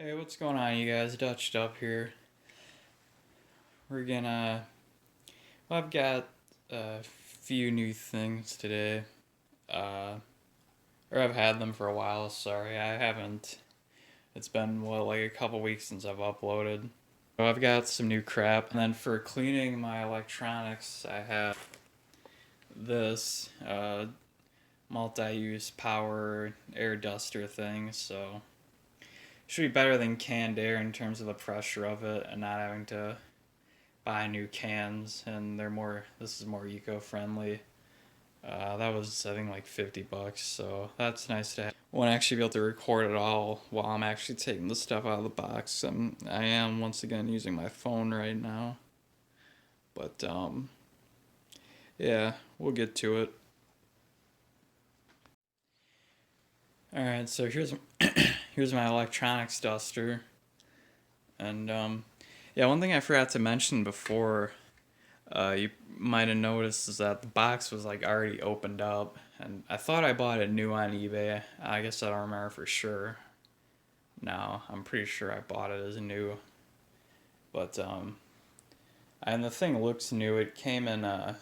Hey, what's going on, you guys? DutchedUp here. We're gonna. Well, I've got a few new things today. Uh, or I've had them for a while. Sorry, I haven't. It's been like a couple weeks since I've uploaded. So I've got some new crap. And then for cleaning my electronics, I have this multi-use power air duster thing. So should be better than canned air in terms of the pressure of it and not having to buy new cans, and this is more eco-friendly. That was, I think, like $50, so that's nice to have. Won't actually be able to record it all while I'm actually taking the stuff out of the box. I am once again using my phone right now, but yeah, we'll get to it. All right, so here's here's my electronics duster, and yeah, one thing I forgot to mention before. You might have noticed is that the box was like already opened up, and I thought I bought it new on eBay. I guess I don't remember for sure. No, I'm pretty sure I bought it as new, but and the thing looks new. It came in and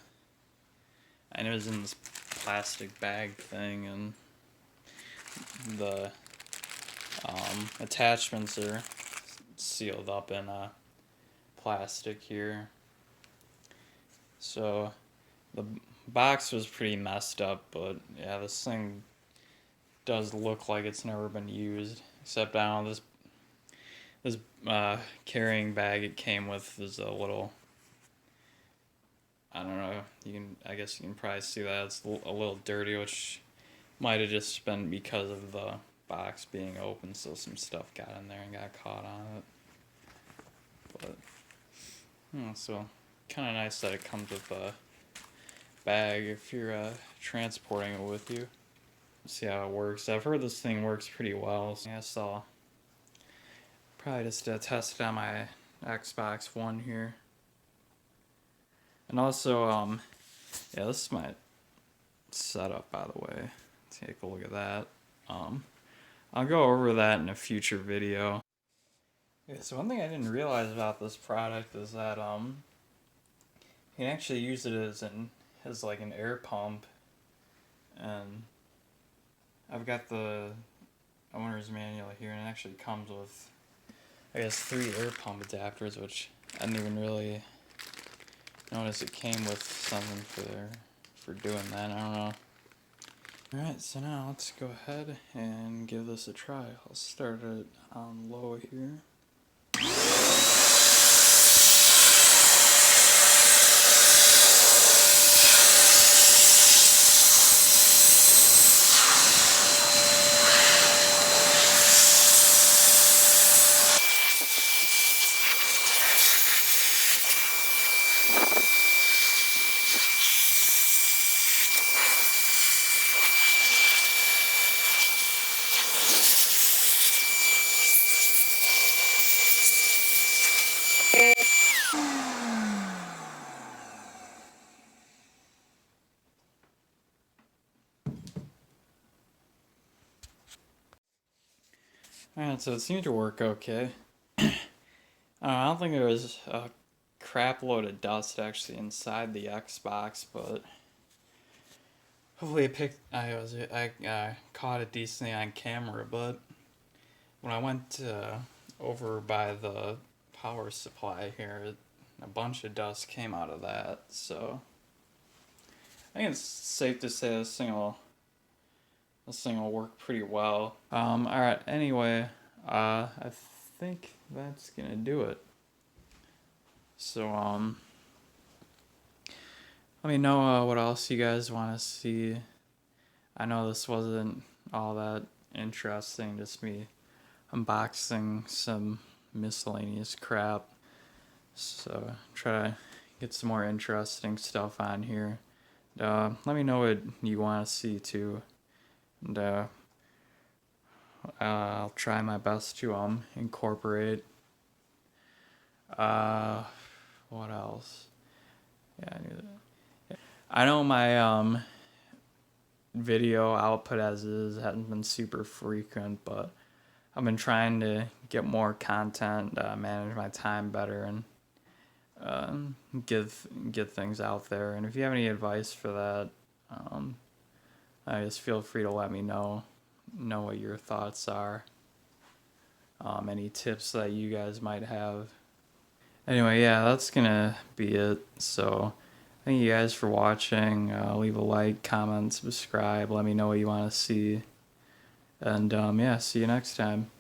it was in this plastic bag thing, and the attachments are sealed up in plastic here. So the box was pretty messed up, but yeah, this thing does look like it's never been used. Except I don't know, this carrying bag it came with is a little, I don't know, I guess you can probably see that it's a little dirty, which might have just been because of the box being open, so some stuff got in there and got caught on it. But so kind of nice that it comes with a bag if you're transporting it with you. See how it works. I've heard this thing works pretty well. So I guess I'll probably just test it on my Xbox One here. And also, yeah, this is my setup, by the way. Take a look at that. I'll go over that in a future video. Yeah, so one thing I didn't realize about this product is that you can actually use it as like an air pump, and I've got the owner's manual here, and it actually comes with, I guess, 3 air pump adapters, which I didn't even really notice it came with something for doing that. I don't know. Alright, so now let's go ahead and give this a try. I'll start it on low here. Alright, so it seemed to work okay. I don't think there was a crap load of dust actually inside the Xbox, but hopefully I caught it decently on camera. But when I went over by the power supply here, a bunch of dust came out of that, so I think it's safe to say this thing will work pretty well. Alright, anyway, I think that's gonna do it. So, let me know what else you guys want to see. I know this wasn't all that interesting, just me unboxing some miscellaneous crap. So, try to get some more interesting stuff on here. Let me know what you want to see too. And I'll try my best to incorporate. What else? Yeah, I know my video output as is hasn't been super frequent, but I've been trying to get more content, manage my time better, and get things out there. And if you have any advice for that, just feel free to let me know what your thoughts are. Any tips that you guys might have. Anyway, yeah, that's gonna be it. So thank you guys for watching. Leave a like, comment, subscribe. Let me know what you want to see. And yeah, see you next time.